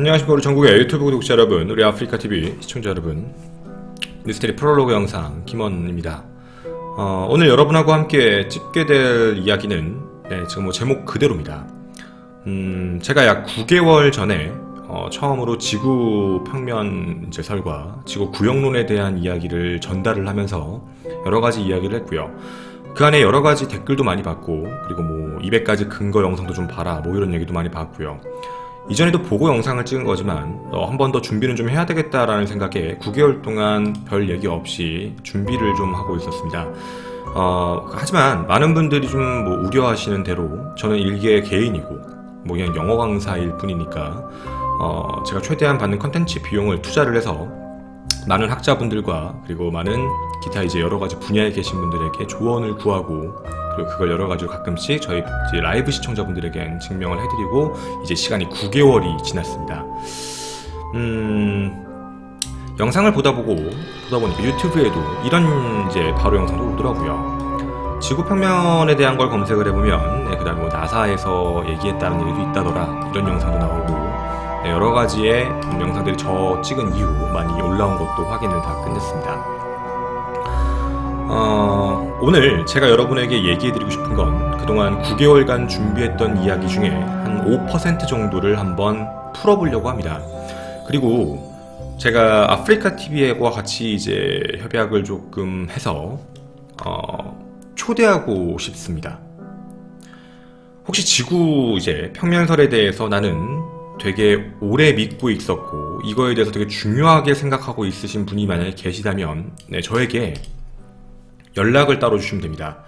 안녕하십니까 우리 전국의 유튜브 구독자 여러분, 우리 아프리카TV 시청자 여러분, 미스테리 프롤로그 영상 김원입니다. 오늘 여러분하고 함께 찍게 될 이야기는 지금 제목 그대로입니다. 제가 약 9개월 전에 처음으로 지구 평면 제설과 지구 구역론에 대한 이야기를 전달을 하면서 여러가지 이야기를 했고요. 그 안에 여러가지 댓글도 많이 받고, 그리고 200가지 근거 영상도 좀 봐라 이런 얘기도 많이 받고요. 이전에도 보고 영상을 찍은 거지만 한 번 더 준비는 좀 해야 되겠다라는 생각에 9개월 동안 별 얘기 없이 준비를 좀 하고 있었습니다. 하지만 많은 분들이 좀 우려하시는 대로 저는 일개의 개인이고 그냥 영어 강사일 뿐이니까 제가 최대한 받는 컨텐츠 비용을 투자를 해서 많은 학자분들과 그리고 많은 기타 여러가지 분야에 계신 분들에게 조언을 구하고, 그리고 그걸 여러가지로 가끔씩 저희 라이브 시청자분들에겐 증명을 해드리고, 이제 시간이 9개월이 지났습니다. 영상을 보다 보니까 유튜브에도 이런 바로 영상도 오더라고요. 지구 평면에 대한 걸 검색을 해보면 그 다음에 나사에서 얘기했다는 얘기도 있다더라, 이런 영상도 나오고, 여러가지의 영상들이 저 찍은 이후 많이 올라온 것도 확인을 다 끝냈습니다. 오늘 제가 여러분에게 얘기해드리고 싶은 건 그동안 9개월간 준비했던 이야기 중에 한 5% 정도를 한번 풀어보려고 합니다. 그리고 제가 아프리카TV와 같이 협약을 조금 해서 초대하고 싶습니다. 혹시 지구 평면설에 대해서 나는 되게 오래 믿고 있었고 이거에 대해서 되게 중요하게 생각하고 있으신 분이 만약에 계시다면 저에게 연락을 따로 주시면 됩니다.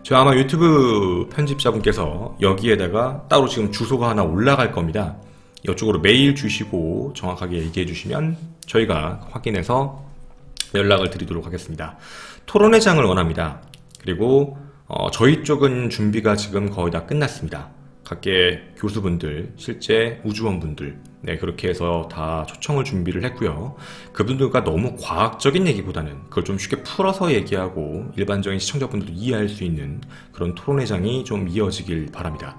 저 아마 유튜브 편집자분께서 여기에다가 따로 지금 주소가 하나 올라갈 겁니다. 이쪽으로 메일 주시고 정확하게 얘기해 주시면 저희가 확인해서 연락을 드리도록 하겠습니다. 토론회장을 원합니다. 그리고 저희 쪽은 준비가 지금 거의 다 끝났습니다. 각계 교수분들, 실제 우주원분들, 그렇게 해서 다 초청을 준비를 했고요. 그분들과 너무 과학적인 얘기보다는 그걸 좀 쉽게 풀어서 얘기하고 일반적인 시청자분들도 이해할 수 있는 그런 토론회장이 좀 이어지길 바랍니다.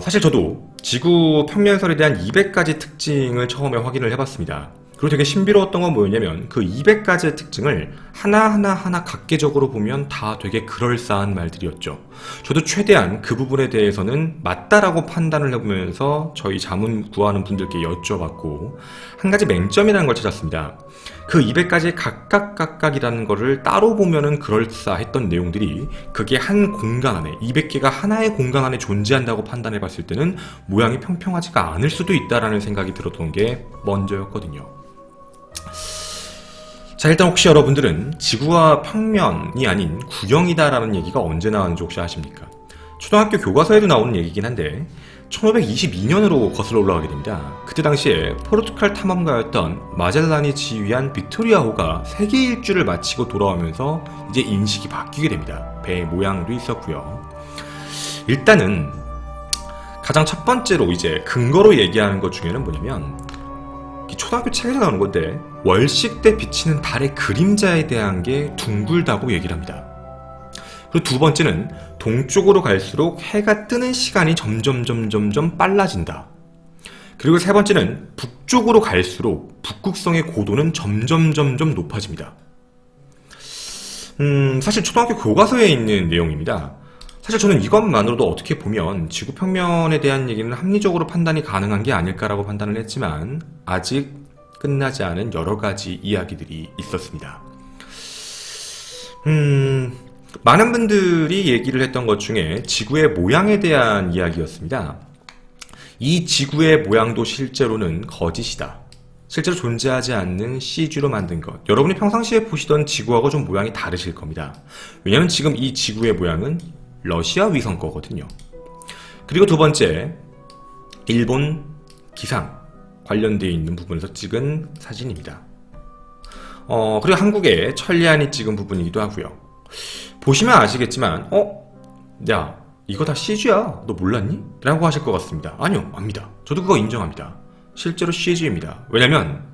사실 저도 지구 평면설에 대한 200가지 특징을 처음에 확인을 해봤습니다. 그리고 되게 신비로웠던 건 뭐였냐면 그 200가지의 특징을 하나하나 각계적으로 보면 다 되게 그럴싸한 말들이었죠. 저도 최대한 그 부분에 대해서는 맞다라고 판단을 해보면서 저희 자문 구하는 분들께 여쭤봤고, 한 가지 맹점이라는 걸 찾았습니다. 그 200가지의 각각이라는 거를 따로 보면은 그럴싸했던 내용들이 그게 한 공간 안에 200개가 하나의 공간 안에 존재한다고 판단해 봤을 때는 모양이 평평하지가 않을 수도 있다라는 생각이 들었던 게 먼저였거든요. 자, 일단 혹시 여러분들은 지구와 평면이 아닌 구형이다라는 얘기가 언제 나왔는지 혹시 아십니까? 초등학교 교과서에도 나오는 얘기긴 한데 1522년으로 거슬러 올라가게 됩니다. 그때 당시에 포르투갈 탐험가였던 마젤란이 지휘한 빅토리아호가 세계 일주를 마치고 돌아오면서 이제 인식이 바뀌게 됩니다. 배의 모양도 있었고요. 일단은 가장 첫 번째로 근거로 얘기하는 것 중에는 뭐냐면 초등학교 책에서 나오는 건데, 월식 때 비치는 달의 그림자에 대한 게 둥글다고 얘기를 합니다. 그리고 두 번째는 동쪽으로 갈수록 해가 뜨는 시간이 점점 빨라진다. 그리고 세 번째는 북쪽으로 갈수록 북극성의 고도는 점점 높아집니다. 사실 초등학교 교과서에 있는 내용입니다. 사실 저는 이것만으로도 어떻게 보면 지구 평면에 대한 얘기는 합리적으로 판단이 가능한 게 아닐까라고 판단을 했지만 아직 끝나지 않은 여러 가지 이야기들이 있었습니다. 많은 분들이 얘기를 했던 것 중에 지구의 모양에 대한 이야기였습니다. 이 지구의 모양도 실제로는 거짓이다. 실제로 존재하지 않는 CG로 만든 것. 여러분이 평상시에 보시던 지구하고 좀 모양이 다르실 겁니다. 왜냐하면 지금 이 지구의 모양은 러시아 위성 거거든요. 그리고 두 번째, 일본 기상 관련되어 있는 부분에서 찍은 사진입니다. 그리고 한국의 천리안이 찍은 부분이기도 하고요. 보시면 아시겠지만 야, 이거 다 CG야. 너 몰랐니? 라고 하실 것 같습니다. 아니요, 압니다. 저도 그거 인정합니다. 실제로 CG입니다. 왜냐면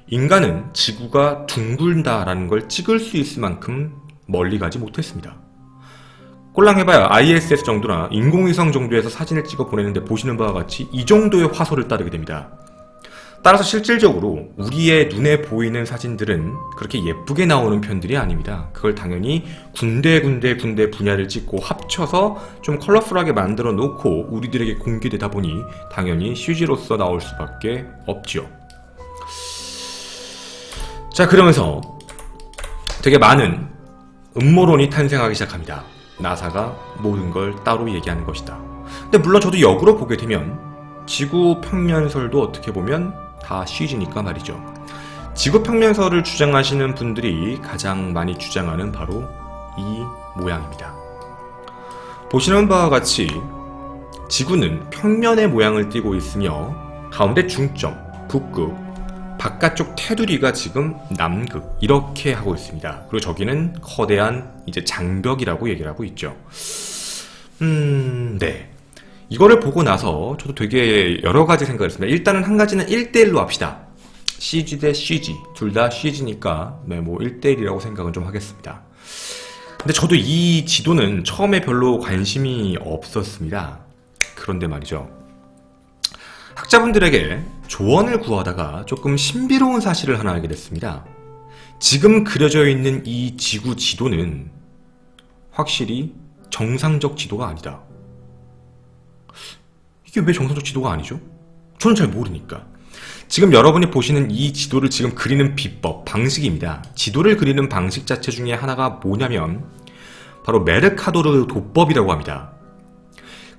인간은 지구가 둥글다라는 걸 찍을 수 있을 만큼 멀리 가지 못했습니다. 꼴랑 해봐야 ISS 정도나 인공위성 정도에서 사진을 찍어 보내는데 보시는 바와 같이 이 정도의 화소를 따르게 됩니다. 따라서 실질적으로 우리의 눈에 보이는 사진들은 그렇게 예쁘게 나오는 편들이 아닙니다. 그걸 당연히 군데 분야를 찍고 합쳐서 좀 컬러풀하게 만들어 놓고 우리들에게 공개되다 보니 당연히 CG로서 나올 수밖에 없죠. 자, 그러면서 되게 많은 음모론이 탄생하기 시작합니다. 나사가 모든 걸 따로 얘기하는 것이다. 근데 물론 저도 역으로 보게 되면 지구 평면설도 어떻게 보면 다 CG니까 말이죠. 지구 평면설을 주장하시는 분들이 가장 많이 주장하는 바로 이 모양입니다. 보시는 바와 같이 지구는 평면의 모양을 띠고 있으며 가운데 중점, 북극, 바깥쪽 테두리가 지금 남극 이렇게 하고 있습니다. 그리고 저기는 거대한 이제 장벽이라고 얘기를 하고 있죠. 네. 이거를 보고 나서 저도 되게 여러 가지 생각을 했습니다. 일단은 한 가지는 1대1로 합시다. CG 대 CG. 둘 다 CG니까 네, 뭐 1대1이라고 생각은 좀 하겠습니다. 근데 저도 이 지도는 처음에 별로 관심이 없었습니다. 그런데 말이죠. 학자분들에게 조언을 구하다가 조금 신비로운 사실을 하나 알게 됐습니다. 지금 그려져 있는 이 지구 지도는 확실히 정상적 지도가 아니다. 이게 왜 정상적 지도가 아니죠? 저는 잘 모르니까. 지금 여러분이 보시는 이 지도를 지금 그리는 비법, 방식입니다. 지도를 그리는 방식 자체 중에 하나가 뭐냐면 바로 메르카도르 도법이라고 합니다.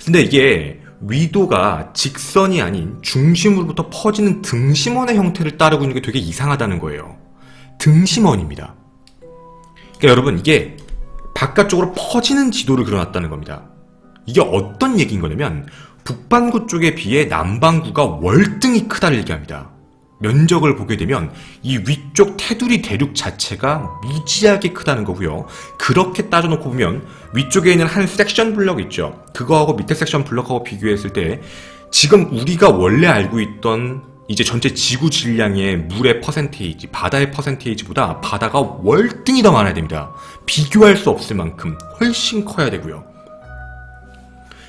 근데 이게 위도가 직선이 아닌 중심으로부터 퍼지는 등심원의 형태를 따르고 있는 게 되게 이상하다는 거예요. 등심원입니다. 그러니까 여러분 이게 바깥쪽으로 퍼지는 지도를 그려놨다는 겁니다. 이게 어떤 얘기인 거냐면 북반구 쪽에 비해 남반구가 월등히 크다를 얘기합니다. 면적을 보게 되면 이 위쪽 테두리 대륙 자체가 무지하게 크다는 거고요. 그렇게 따져놓고 보면 위쪽에 있는 한 섹션 블럭 있죠. 그거하고 밑에 섹션 블럭하고 비교했을 때 지금 우리가 원래 알고 있던 이제 전체 지구 질량의 물의 퍼센테이지, 바다의 퍼센테이지보다 바다가 월등히 더 많아야 됩니다. 비교할 수 없을 만큼 훨씬 커야 되고요.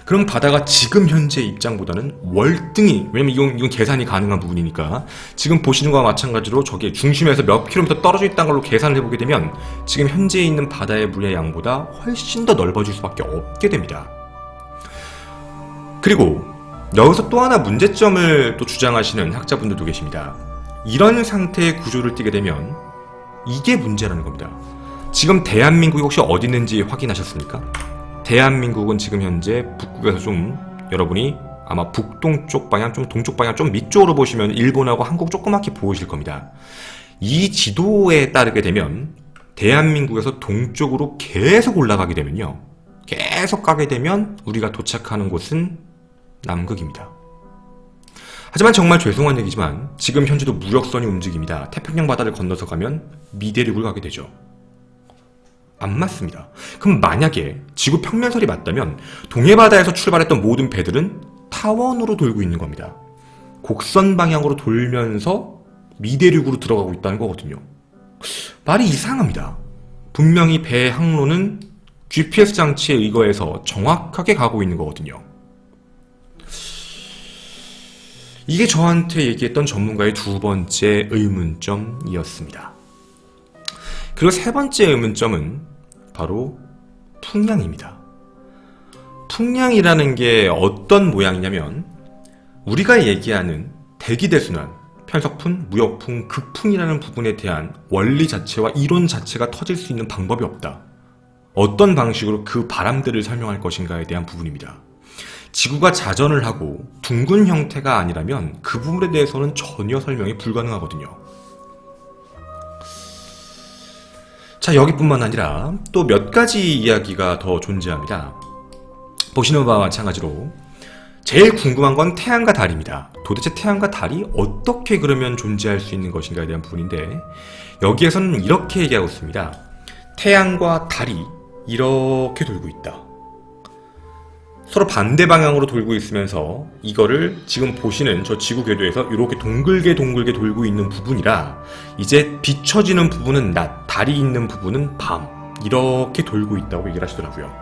그럼 바다가 지금 현재 입장보다는 월등히, 왜냐면 이건 계산이 가능한 부분이니까 지금 보시는 거와 마찬가지로 저게 중심에서 몇 킬로미터 떨어져 있다는 걸로 계산을 해보게 되면 지금 현재 있는 바다의 물의 양보다 훨씬 더 넓어질 수밖에 없게 됩니다. 그리고 여기서 또 하나 문제점을 또 주장하시는 학자분들도 계십니다. 이런 상태의 구조를 띠게 되면 이게 문제라는 겁니다. 지금 대한민국이 혹시 어디 있는지 확인하셨습니까? 대한민국은 지금 현재 북극에서 좀 여러분이 아마 북동쪽 방향, 좀 동쪽 방향, 좀 밑쪽으로 보시면 일본하고 한국 조그맣게 보이실 겁니다. 이 지도에 따르게 되면 대한민국에서 동쪽으로 계속 올라가게 되면요. 계속 가게 되면 우리가 도착하는 곳은 남극입니다. 하지만 정말 죄송한 얘기지만 지금 현재도 무역선이 움직입니다. 태평양 바다를 건너서 가면 미대륙을 가게 되죠. 안 맞습니다. 그럼 만약에 지구 평면설이 맞다면 동해바다에서 출발했던 모든 배들은 타원으로 돌고 있는 겁니다. 곡선 방향으로 돌면서 미대륙으로 들어가고 있다는 거거든요. 말이 이상합니다. 분명히 배의 항로는 GPS 장치에 의거해서 정확하게 가고 있는 거거든요. 이게 저한테 얘기했던 전문가의 두 번째 의문점이었습니다. 그리고 세 번째 의문점은 바로 풍량입니다. 풍량이라는 게 어떤 모양이냐면 우리가 얘기하는 대기대순환, 편석풍, 무역풍, 극풍이라는 부분에 대한 원리 자체와 이론 자체가 터질 수 있는 방법이 없다. 어떤 방식으로 그 바람들을 설명할 것인가에 대한 부분입니다. 지구가 자전을 하고 둥근 형태가 아니라면 그 부분에 대해서는 전혀 설명이 불가능하거든요. 자, 여기뿐만 아니라 또 몇 가지 이야기가 더 존재합니다. 보시는 바와 마찬가지로 제일 궁금한 건 태양과 달입니다. 도대체 태양과 달이 어떻게 그러면 존재할 수 있는 것인가에 대한 부분인데 여기에서는 이렇게 얘기하고 있습니다. 태양과 달이 이렇게 돌고 있다. 서로 반대 방향으로 돌고 있으면서 이거를 지금 보시는 저 지구 궤도에서 이렇게 동글게 돌고 있는 부분이라 이제 비춰지는 부분은 낮, 달이 있는 부분은 밤 이렇게 돌고 있다고 얘기를 하시더라고요.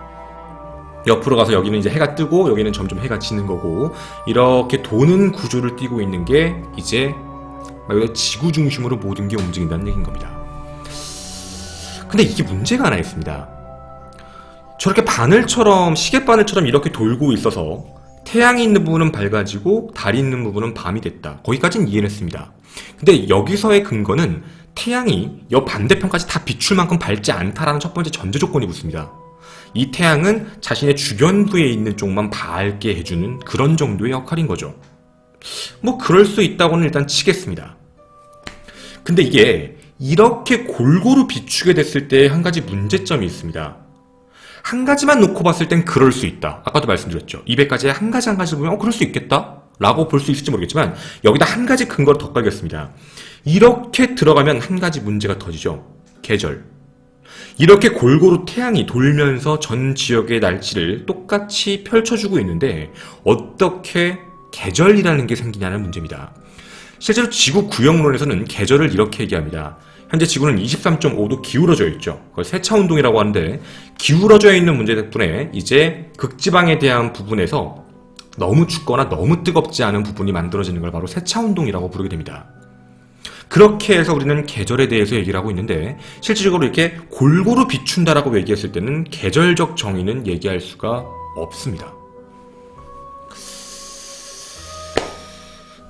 옆으로 가서 여기는 이제 해가 뜨고 여기는 점점 해가 지는 거고, 이렇게 도는 구조를 띠고 있는 게 이제 말 그대로 지구 중심으로 모든 게 움직인다는 얘기인 겁니다. 근데 이게 문제가 하나 있습니다. 저렇게 바늘처럼, 시계바늘처럼 이렇게 돌고 있어서 태양이 있는 부분은 밝아지고 달이 있는 부분은 밤이 됐다. 거기까지는 이해를 했습니다. 근데 여기서의 근거는 태양이 옆 반대편까지 다 비출 만큼 밝지 않다라는 첫 번째 전제 조건이 붙습니다. 이 태양은 자신의 주변부에 있는 쪽만 밝게 해주는 그런 정도의 역할인 거죠. 뭐 그럴 수 있다고는 일단 치겠습니다. 근데 이게 이렇게 골고루 비추게 됐을 때 한 가지 문제점이 있습니다. 한 가지만 놓고 봤을 땐 그럴 수 있다. 아까도 말씀드렸죠. 200가지에 한 가지 보면 그럴 수 있겠다 라고 볼 수 있을지 모르겠지만, 여기다 한 가지 근거를 더 깔겠습니다. 이렇게 들어가면 한 가지 문제가 터지죠. 계절. 이렇게 골고루 태양이 돌면서 전 지역의 날씨를 똑같이 펼쳐주고 있는데 어떻게 계절이라는 게 생기냐는 문제입니다. 실제로 지구 구역론에서는 계절을 이렇게 얘기합니다. 현재 지구는 23.5도 기울어져 있죠. 그걸 세차운동이라고 하는데, 기울어져 있는 문제 덕분에 이제 극지방에 대한 부분에서 너무 춥거나 너무 뜨겁지 않은 부분이 만들어지는 걸 바로 세차운동이라고 부르게 됩니다. 그렇게 해서 우리는 계절에 대해서 얘기를 하고 있는데, 실질적으로 이렇게 골고루 비춘다라고 얘기했을 때는 계절적 정의는 얘기할 수가 없습니다.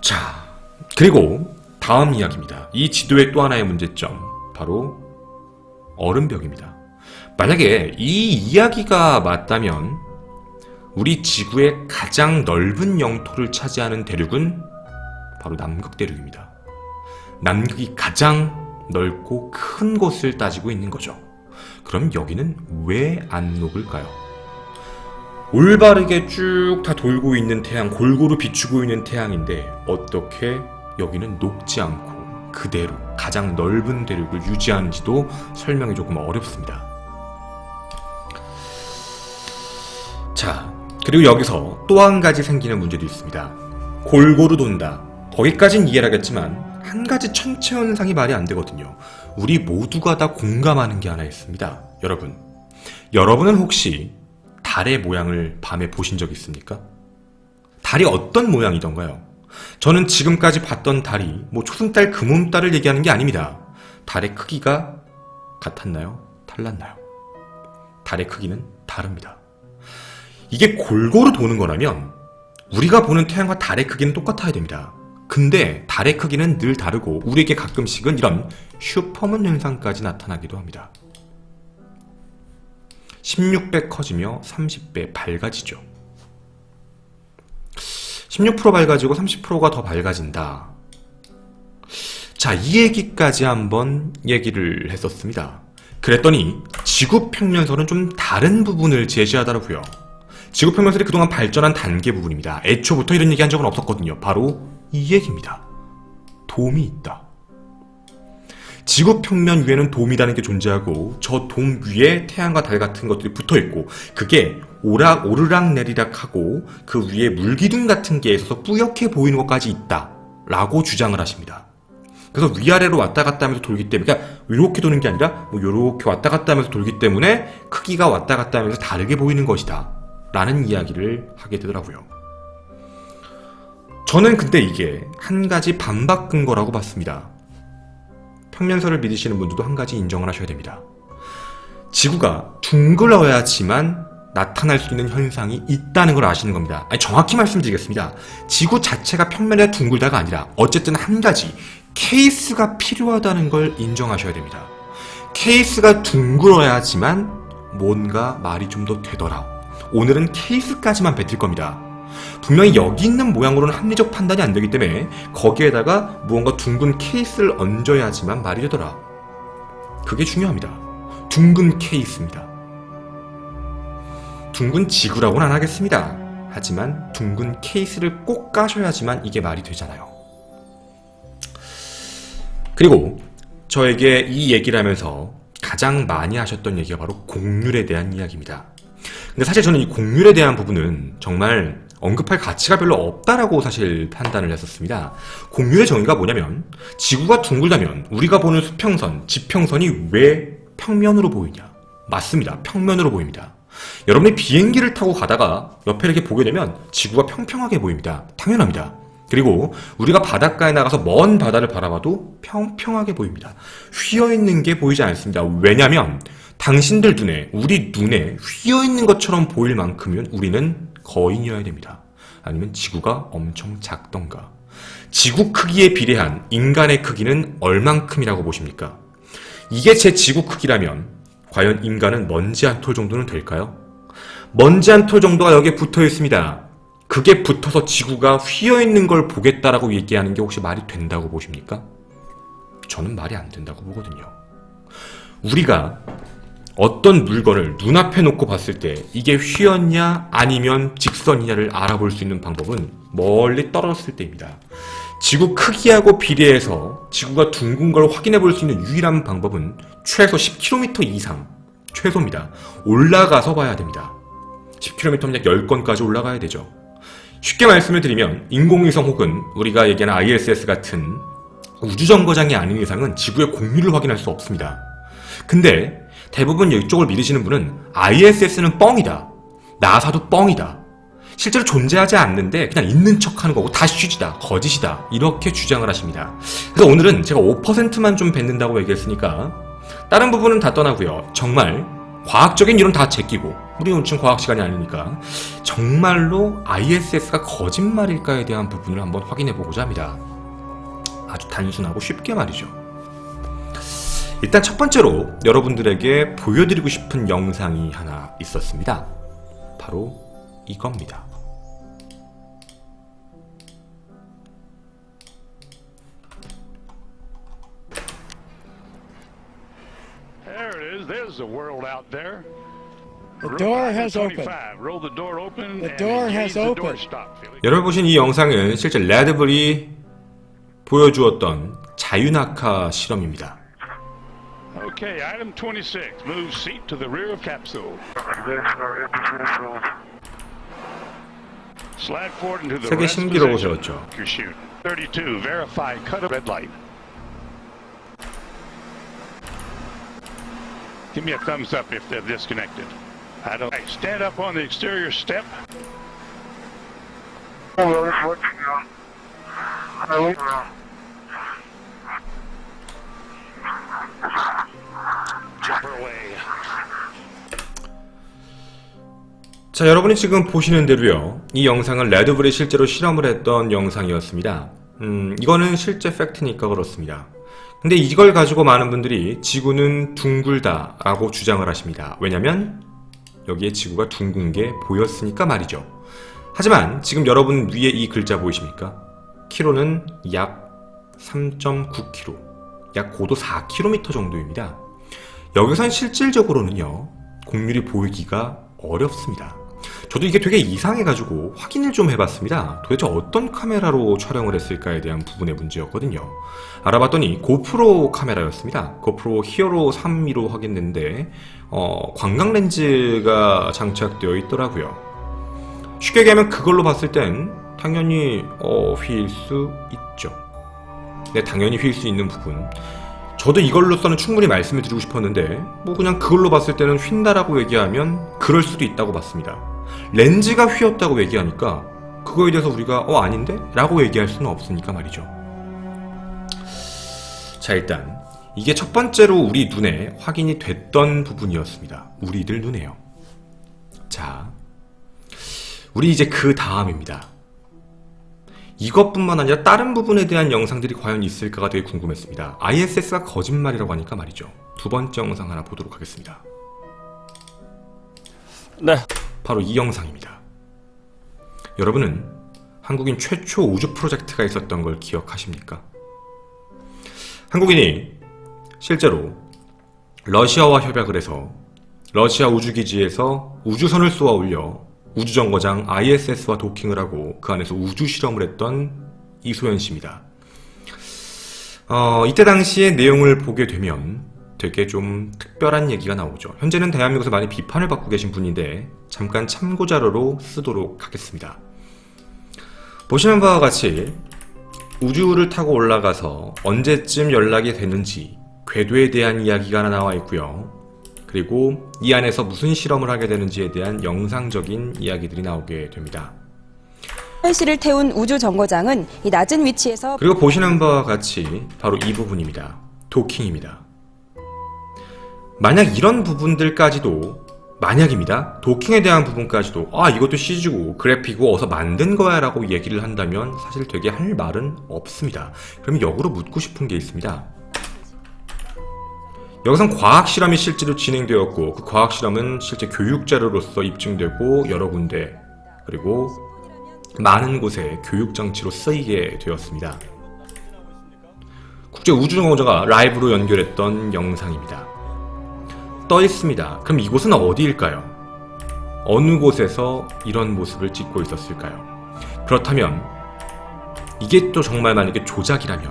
자, 그리고 다음 이야기입니다. 이 지도의 또 하나의 문제점, 바로 얼음벽입니다. 만약에 이 이야기가 맞다면 우리 지구의 가장 넓은 영토를 차지하는 대륙은 바로 남극 대륙입니다. 남극이 가장 넓고 큰 곳을 따지고 있는 거죠. 그럼 여기는 왜 안 녹을까요? 올바르게 쭉 다 돌고 있는 태양, 골고루 비추고 있는 태양인데 어떻게 여기는 녹지 않고 그대로 가장 넓은 대륙을 유지하는지도 설명이 조금 어렵습니다. 자, 그리고 여기서 또 한 가지 생기는 문제도 있습니다. 골고루 돈다. 거기까진 이해를 하겠지만 한 가지 천체 현상이 말이 안 되거든요. 우리 모두가 다 공감하는 게 하나 있습니다. 여러분은 혹시 달의 모양을 밤에 보신 적 있습니까? 달이 어떤 모양이던가요? 저는 지금까지 봤던 달이 뭐 초승달, 금음달을 얘기하는 게 아닙니다. 달의 크기가 같았나요? 달랐나요? 달의 크기는 다릅니다. 이게 골고루 도는 거라면 우리가 보는 태양과 달의 크기는 똑같아야 됩니다. 근데 달의 크기는 늘 다르고 우리에게 가끔씩은 이런 슈퍼문 현상까지 나타나기도 합니다. 16배 커지며 30배 밝아지죠. 16% 밝아지고 30%가 더 밝아진다. 자, 이 얘기까지 한번 얘기를 했었습니다. 그랬더니 지구 평면설은 좀 다른 부분을 제시하더라고요. 지구 평면설이 그동안 발전한 단계 부분입니다. 애초부터 이런 얘기한 적은 없었거든요. 바로 이 얘기입니다. 돔이 있다. 지구 평면 위에는 돔이라는 게 존재하고 저 돔 위에 태양과 달 같은 것들이 붙어있고 그게 오르락내리락하고 그 위에 물기둥 같은 게 있어서 뿌옇게 보이는 것까지 있다 라고 주장을 하십니다. 그래서 위아래로 왔다 갔다 하면서 돌기 때문에, 그러니까 이렇게 도는 게 아니라 뭐 이렇게 왔다 갔다 하면서 돌기 때문에 크기가 왔다 갔다 하면서 다르게 보이는 것이다 라는 이야기를 하게 되더라고요. 저는 근데 이게 한 가지 반박 근거라고 봤습니다. 평면설을 믿으시는 분들도 한 가지 인정을 하셔야 됩니다. 지구가 둥글어야지만 나타날 수 있는 현상이 있다는 걸 아시는 겁니다. 아니, 정확히 말씀드리겠습니다. 지구 자체가 평면에 둥글다가 아니라 어쨌든 한 가지 케이스가 필요하다는 걸 인정하셔야 됩니다. 케이스가 둥글어야지만 뭔가 말이 좀 더 되더라. 오늘은 케이스까지만 뱉을 겁니다. 분명히 여기 있는 모양으로는 합리적 판단이 안 되기 때문에 거기에다가 무언가 둥근 케이스를 얹어야지만 말이 되더라. 그게 중요합니다. 둥근 케이스입니다. 둥근 지구라고는 안 하겠습니다. 하지만 둥근 케이스를 꼭 까셔야지만 이게 말이 되잖아요. 그리고 저에게 이 얘기를 하면서 가장 많이 하셨던 얘기가 바로 곡률에 대한 이야기입니다. 근데 사실 저는 이 곡률에 대한 부분은 정말 언급할 가치가 별로 없다라고 사실 판단을 했었습니다. 곡률의 정의가 뭐냐면 지구가 둥글다면 우리가 보는 수평선, 지평선이 왜 평면으로 보이냐? 맞습니다. 평면으로 보입니다. 여러분이 비행기를 타고 가다가 옆에 이렇게 보게 되면 지구가 평평하게 보입니다. 당연합니다. 그리고 우리가 바닷가에 나가서 먼 바다를 바라봐도 평평하게 보입니다. 휘어있는 게 보이지 않습니다. 왜냐하면 당신들 눈에, 우리 눈에 휘어있는 것처럼 보일 만큼이면 우리는 거인이어야 됩니다. 아니면 지구가 엄청 작던가. 지구 크기에 비례한 인간의 크기는 얼만큼이라고 보십니까? 이게 제 지구 크기라면 과연 인간은 먼지 한 톨 정도는 될까요? 먼지 한 톨 정도가 여기에 붙어 있습니다. 그게 붙어서 지구가 휘어있는 걸 보겠다라고 얘기하는 게 혹시 말이 된다고 보십니까? 저는 말이 안 된다고 보거든요. 우리가 어떤 물건을 눈앞에 놓고 봤을 때 이게 휘었냐 아니면 직선이냐를 알아볼 수 있는 방법은 멀리 떨어졌을 때입니다. 지구 크기하고 비례해서 지구가 둥근 걸 확인해 볼 수 있는 유일한 방법은 최소 10km 이상, 최소입니다. 올라가서 봐야 됩니다. 10km면 약 10건까지 올라가야 되죠. 쉽게 말씀을 드리면 인공위성 혹은 우리가 얘기하는 ISS 같은 우주정거장이 아닌 이상은 지구의 공유를 확인할 수 없습니다. 근데 대부분 이쪽을 믿으시는 분은 ISS는 뻥이다. 나사도 뻥이다. 실제로 존재하지 않는데 그냥 있는 척하는 거고 다 쉬지다. 거짓이다. 이렇게 주장을 하십니다. 그래서 오늘은 제가 5%만 좀 뱉는다고 얘기했으니까 다른 부분은 다 떠나고요. 정말 과학적인 이론 다 제끼고 우리는 지금 과학 시간이 아니니까 정말로 ISS가 거짓말일까에 대한 부분을 한번 확인해 보고자 합니다. 아주 단순하고 쉽게 말이죠. 일단 첫 번째로 여러분들에게 보여드리고 싶은 영상이 하나 있었습니다. 바로 이겁니다. There it is. There's the world out there. The door has opened. Roll the door open. The door has opened. 여러분 보신 이 영상은 실제 레드불이 보여주었던 자유낙하 실험입니다. Okay, item 26. Move seat to the rear of capsule. Slide forward into the 세계 rest 신기록을 position. 세웠죠. Your shoot. 32. Verify. Cut a red light. Give me a thumbs up if they're disconnected. I don't. Right, stand up on the exterior step. Jump her away. 자, 여러분이 지금 보시는 대로요. 이 영상은 레드불이 실제로 실험을 했던 영상이었습니다. 이거는 실제 팩트니까 그렇습니다. 근데 이걸 가지고 많은 분들이 지구는 둥글다 라고 주장을 하십니다. 왜냐면 여기에 지구가 둥근 게 보였으니까 말이죠. 하지만 지금 여러분 위에 이 글자 보이십니까? 키로는 약 3.9km, 약 고도 4km 정도입니다. 여기선 실질적으로는요, 곡률이 보이기가 어렵습니다. 저도 이게 되게 이상해가지고 확인을 좀 해봤습니다. 도대체 어떤 카메라로 촬영을 했을까에 대한 부분의 문제였거든요. 알아봤더니 고프로 카메라였습니다. 고프로 히어로 3.2로 하겠는데 광각 렌즈가 장착되어 있더라고요. 쉽게 얘기하면 그걸로 봤을 땐 당연히 휠 수 있죠. 네, 당연히 휠 수 있는 부분. 저도 이걸로서는 충분히 말씀을 드리고 싶었는데 뭐 그냥 그걸로 봤을 때는 휜다라고 얘기하면 그럴 수도 있다고 봤습니다. 렌즈가 휘었다고 얘기하니까 그거에 대해서 우리가 아닌데? 라고 얘기할 수는 없으니까 말이죠. 자, 일단 이게 첫 번째로 우리 눈에 확인이 됐던 부분이었습니다. 우리들 눈에요. 자, 우리 이제 그 다음입니다. 이것뿐만 아니라 다른 부분에 대한 영상들이 과연 있을까가 되게 궁금했습니다. ISS가 거짓말이라고 하니까 말이죠. 두 번째 영상 하나 보도록 하겠습니다. 네. 바로 이 영상입니다. 여러분은 한국인 최초 우주 프로젝트가 있었던 걸 기억하십니까? 한국인이 실제로 러시아와 협약을 해서 러시아 우주기지에서 우주선을 쏘아 올려 우주정거장 ISS와 도킹을 하고 그 안에서 우주 실험을 했던 이소연 씨입니다. 이때 당시의 내용을 보게 되면 되게 좀 특별한 얘기가 나오죠. 현재는 대한민국에서 많이 비판을 받고 계신 분인데 잠깐 참고자료로 쓰도록 하겠습니다. 보시는 바와 같이 우주를 타고 올라가서 언제쯤 연락이 되는지 궤도에 대한 이야기가 하나 나와 있고요. 그 그리고 이 안에서 무슨 실험을 하게 되는지에 대한 영상적인 이야기들이 나오게 됩니다. 씨를 태운 우주 정거장은 이 낮은 위치에서 그리고 보시는 바와 같이 바로 이 부분입니다. 도킹입니다. 만약 이런 부분들까지도 만약입니다. 도킹에 대한 부분까지도 이것도 CG고 그래픽이고 어서 만든 거야 라고 얘기를 한다면 사실 되게 할 말은 없습니다. 그럼 역으로 묻고 싶은 게 있습니다. 여기선 과학실험이 실제로 진행되었고 그 과학실험은 실제 교육자료로서 입증되고 여러 군데 그리고 많은 곳에 교육장치로 쓰이게 되었습니다. 국제우주정거장과 라이브로 연결했던 영상입니다. 떠 있습니다. 그럼 이곳은 어디일까요? 어느 곳에서 이런 모습을 찍고 있었을까요? 그렇다면 이게 또 정말 만약에 조작이라면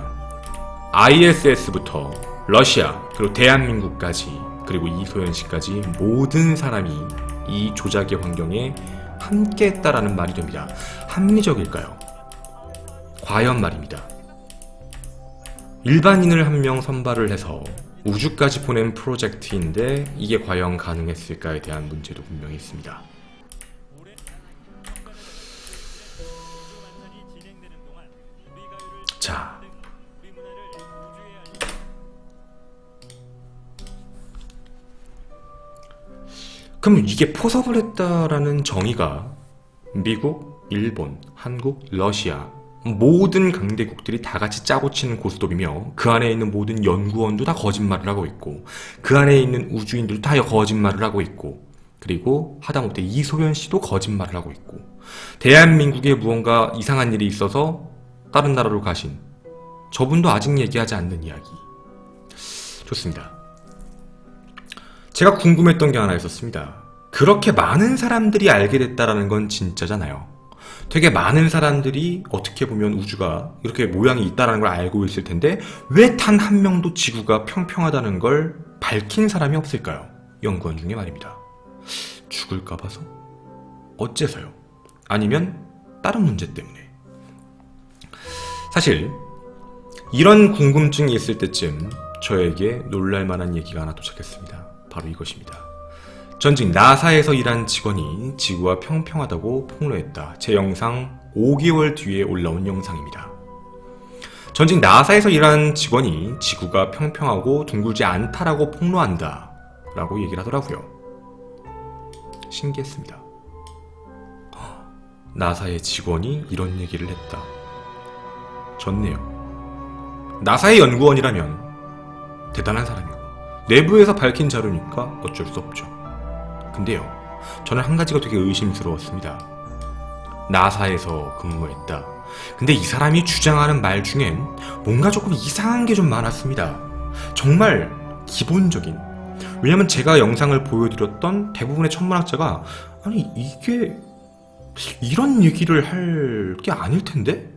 ISS부터 러시아 그리고 대한민국까지 그리고 이소연 씨까지 모든 사람이 이 조작의 환경에 함께 했다라는 말이 됩니다. 합리적일까요? 과연 말입니다. 일반인을 한 명 선발을 해서 우주까지 보낸 프로젝트인데 이게 과연 가능했을까에 대한 문제도 분명히 있습니다. 자, 그럼 이게 포섭을 했다라는 정의가 미국, 일본, 한국, 러시아 모든 강대국들이 다 같이 짜고 치는 고스톱이며 그 안에 있는 모든 연구원도 다 거짓말을 하고 있고 그 안에 있는 우주인들도 다 거짓말을 하고 있고 그리고 하다못해 이소연 씨도 거짓말을 하고 있고 대한민국에 무언가 이상한 일이 있어서 다른 나라로 가신 저분도 아직 얘기하지 않는 이야기. 좋습니다. 제가 궁금했던 게 하나 있었습니다. 그렇게 많은 사람들이 알게 됐다라는 건 진짜잖아요. 되게 많은 사람들이 어떻게 보면 우주가 이렇게 모양이 있다는 걸 알고 있을 텐데 왜 단 한 명도 지구가 평평하다는 걸 밝힌 사람이 없을까요? 연구원 중에 말입니다. 죽을까 봐서? 어째서요? 아니면 다른 문제 때문에? 사실 이런 궁금증이 있을 때쯤 저에게 놀랄만한 얘기가 하나 도착했습니다. 바로 이것입니다. 전직 나사에서 일한 직원이 지구가 평평하다고 폭로했다. 제 영상 5개월 뒤에 올라온 영상입니다. 전직 나사에서 일한 직원이 지구가 평평하고 둥글지 않다라고 폭로한다 라고 얘기를 하더라고요. 신기했습니다. 나사의 직원이 이런 얘기를 했다. 좋네요. 나사의 연구원이라면 대단한 사람이고 내부에서 밝힌 자료니까 어쩔 수 없죠. 근데요, 저는 한 가지가 되게 의심스러웠습니다. 나사에서 근무했다. 근데 이 사람이 주장하는 말 중엔 뭔가 조금 이상한 게 좀 많았습니다. 정말 기본적인. 왜냐면 제가 영상을 보여드렸던 대부분의 천문학자가 아니 이게 이런 얘기를 할 게 아닐 텐데?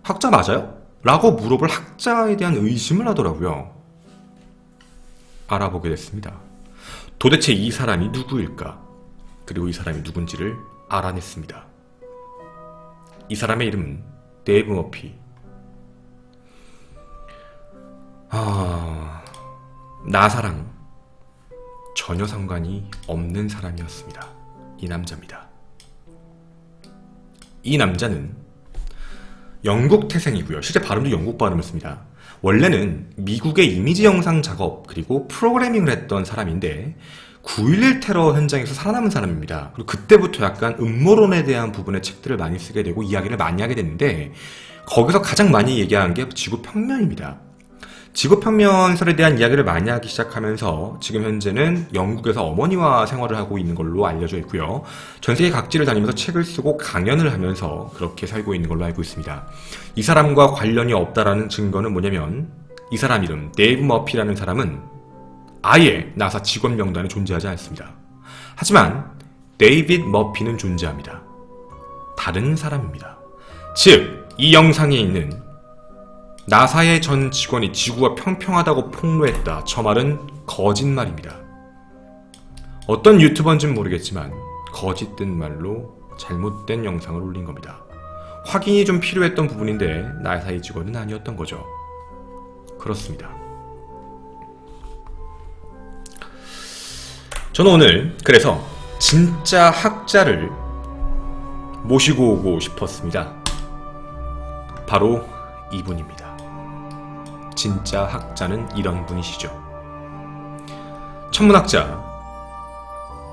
학자 맞아요? 라고 물어볼 학자에 대한 의심을 하더라고요. 알아보게 됐습니다. 도대체 이 사람이 누구일까? 그리고 이 사람이 누군지를 알아냈습니다. 이 사람의 이름은 데이브 머피. 나사랑 전혀 상관이 없는 사람이었습니다. 이 남자입니다. 이 남자는 영국 태생이고요. 실제 발음도 영국 발음을 씁니다. 원래는 미국의 이미지 영상 작업 그리고 프로그래밍을 했던 사람인데 9.11 테러 현장에서 살아남은 사람입니다. 그리고 그때부터 약간 음모론에 대한 부분의 책들을 많이 쓰게 되고 이야기를 많이 하게 됐는데 거기서 가장 많이 얘기한 게 지구평면입니다. 지구평면설에 대한 이야기를 많이 하기 시작하면서 지금 현재는 영국에서 어머니와 생활을 하고 있는 걸로 알려져 있고요. 전 세계 각지를 다니면서 책을 쓰고 강연을 하면서 그렇게 살고 있는 걸로 알고 있습니다. 이 사람과 관련이 없다라는 증거는 뭐냐면 이 사람 이름 데이브 머피라는 사람은 아예 나사 직원 명단에 존재하지 않습니다. 하지만 데이빗 머피는 존재합니다. 다른 사람입니다. 즉, 이 영상에 있는 나사의 전 직원이 지구가 평평하다고 폭로했다. 저 말은 거짓말입니다. 어떤 유튜버인지는 모르겠지만 거짓된 말로 잘못된 영상을 올린 겁니다. 확인이 좀 필요했던 부분인데 나사의 직원은 아니었던 거죠. 그렇습니다. 저는 오늘 그래서 진짜 학자를 모시고 오고 싶었습니다. 바로 이분입니다. 진짜 학자는 이런 분이시죠. 천문학자,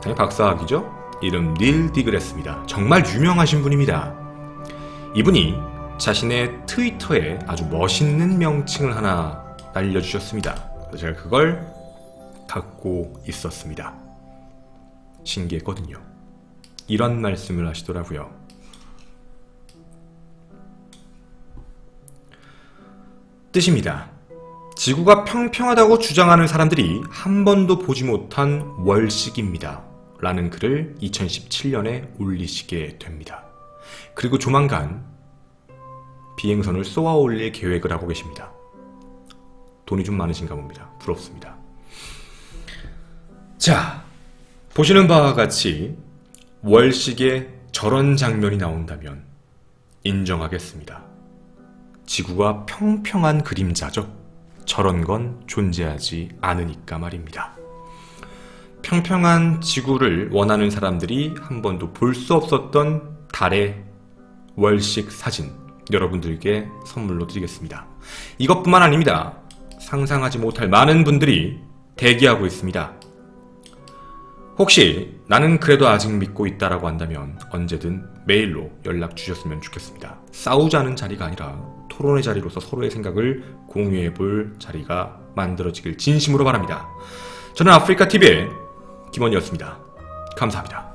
당연히 박사학위죠. 이름 닐 디그레스입니다. 정말 유명하신 분입니다. 이분이 자신의 트위터에 아주 멋있는 명칭을 하나 날려주셨습니다. 그래서 제가 그걸 갖고 있었습니다. 신기했거든요. 이런 말씀을 하시더라고요. 뜻입니다. 지구가 평평하다고 주장하는 사람들이 한 번도 보지 못한 월식입니다. 라는 글을 2017년에 올리시게 됩니다. 그리고 조만간 비행선을 쏘아 올릴 계획을 하고 계십니다. 돈이 좀 많으신가 봅니다. 부럽습니다. 자, 보시는 바와 같이 월식에 저런 장면이 나온다면 인정하겠습니다. 지구가 평평한 그림자죠. 저런 건 존재하지 않으니까 말입니다. 평평한 지구를 원하는 사람들이 한 번도 볼 수 없었던 달의 월식 사진 여러분들께 선물로 드리겠습니다. 이것뿐만 아닙니다. 상상하지 못할 많은 분들이 대기하고 있습니다. 혹시 나는 그래도 아직 믿고 있다라고 한다면 언제든 메일로 연락 주셨으면 좋겠습니다. 싸우자는 자리가 아니라 토론의 자리로서 서로의 생각을 공유해 볼 자리가 만들어지길 진심으로 바랍니다. 저는 아프리카TV의 김원이었습니다. 감사합니다.